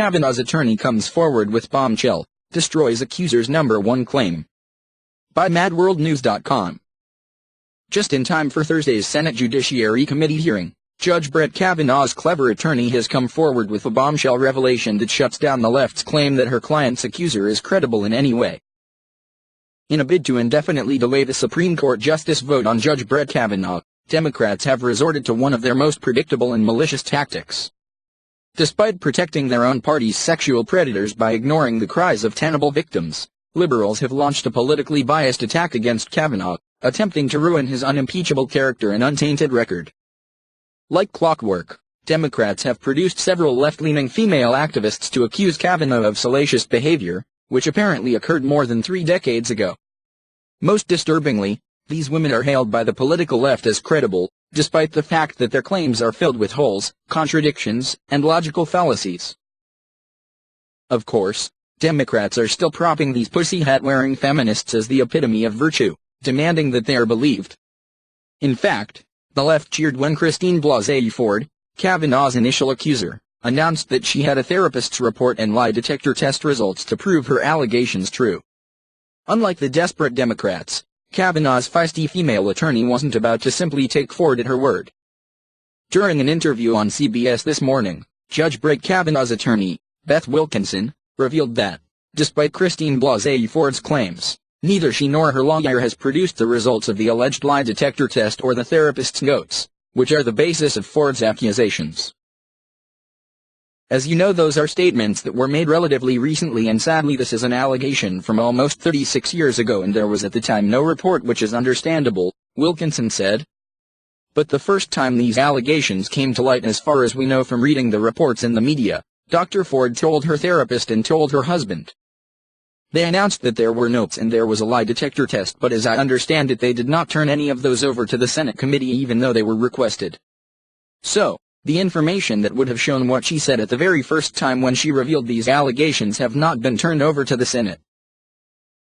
Kavanaugh's attorney comes forward with bombshell, destroys accuser's #1 claim. By MadWorldNews.com. Just in time for Thursday's Senate Judiciary Committee hearing, Judge Brett Kavanaugh's clever attorney has come forward with a bombshell revelation that shuts down the left's claim that her client's accuser is credible in any way. In a bid to indefinitely delay the Supreme Court justice vote on Judge Brett Kavanaugh, Democrats have resorted to one of their most predictable and malicious tactics. Despite protecting their own party's sexual predators by ignoring the cries of tenable victims, liberals have launched a politically biased attack against Kavanaugh, attempting to ruin his unimpeachable character and untainted record. Like clockwork, Democrats have produced several left-leaning female activists to accuse Kavanaugh of salacious behavior, which apparently occurred more than 3 decades ago. Most disturbingly, these women are hailed by the political left as credible, despite the fact that their claims are filled with holes, contradictions, and logical fallacies. Of course, Democrats are still propping these pussy hat-wearing feminists as the epitome of virtue, demanding that they are believed. In fact, the left cheered when Christine Blasey Ford, Kavanaugh's initial accuser, announced that she had a therapist's report and lie detector test results to prove her allegations true. Unlike the desperate Democrats, Kavanaugh's feisty female attorney wasn't about to simply take Ford at her word. During an interview on CBS This Morning, Judge Brett Kavanaugh's attorney, Beth Wilkinson, revealed that, despite Christine Blasey Ford's claims, neither she nor her lawyer has produced the results of the alleged lie detector test or the therapist's notes, which are the basis of Ford's accusations. As you know, those are statements that were made relatively recently, and sadly this is an allegation from almost 36 years ago, and there was at the time no report, which is understandable, Wilkinson said. But the first time these allegations came to light, as far as we know from reading the reports in the media, Dr. Ford told her therapist and told her husband. They announced that there were notes and there was a lie detector test, but as I understand it, they did not turn any of those over to the Senate committee even though they were requested. So, the information that would have shown what she said at the very first time when she revealed these allegations have not been turned over to the Senate.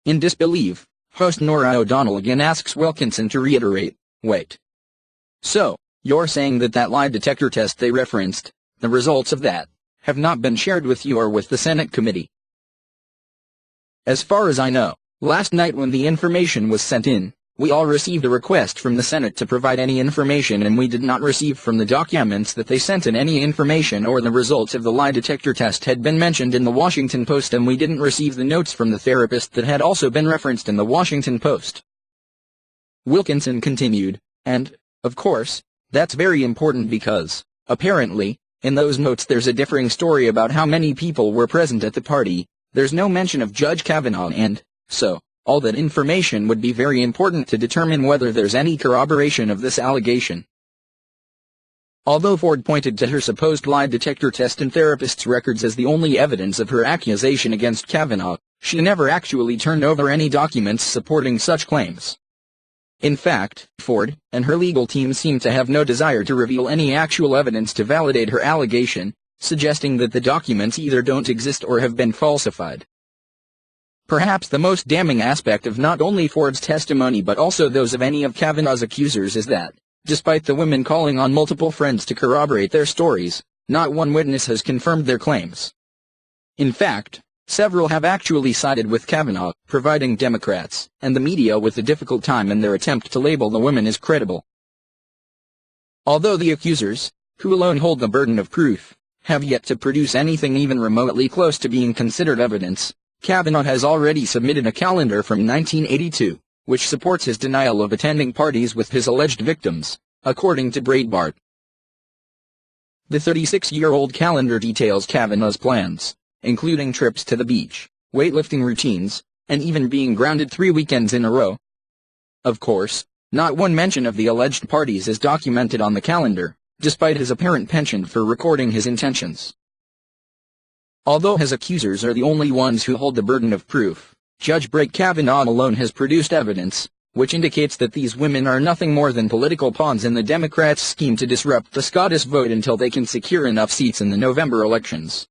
In disbelief, host Norah O'Donnell again asks Wilkinson to reiterate, wait. So, you're saying that lie detector test they referenced, the results of that, have not been shared with you or with the Senate committee? As far as I know, last night when the information was sent in, we all received a request from the Senate to provide any information, and we did not receive from the documents that they sent in any information or the results of the lie detector test had been mentioned in the Washington Post, and we didn't receive the notes from the therapist that had also been referenced in the Washington Post. Wilkinson continued, and, of course, that's very important because, apparently, in those notes there's a differing story about how many people were present at the party. There's no mention of Judge Kavanaugh, and, so, all that information would be very important to determine whether there's any corroboration of this allegation. Although Ford pointed to her supposed lie detector test and therapist's records as the only evidence of her accusation against Kavanaugh, she never actually turned over any documents supporting such claims. In fact, Ford and her legal team seem to have no desire to reveal any actual evidence to validate her allegation, suggesting that the documents either don't exist or have been falsified. Perhaps the most damning aspect of not only Ford's testimony but also those of any of Kavanaugh's accusers is that, despite the women calling on multiple friends to corroborate their stories, not one witness has confirmed their claims. In fact, several have actually sided with Kavanaugh, providing Democrats and the media with a difficult time in their attempt to label the women as credible. Although the accusers, who alone hold the burden of proof, have yet to produce anything even remotely close to being considered evidence, Kavanaugh has already submitted a calendar from 1982, which supports his denial of attending parties with his alleged victims, according to Breitbart. The 36-year-old calendar details Kavanaugh's plans, including trips to the beach, weightlifting routines, and even being grounded 3 weekends in a row. Of course, not one mention of the alleged parties is documented on the calendar, despite his apparent penchant for recording his intentions. Although his accusers are the only ones who hold the burden of proof, Judge Brett Kavanaugh alone has produced evidence, which indicates that these women are nothing more than political pawns in the Democrats' scheme to disrupt the SCOTUS vote until they can secure enough seats in the November elections.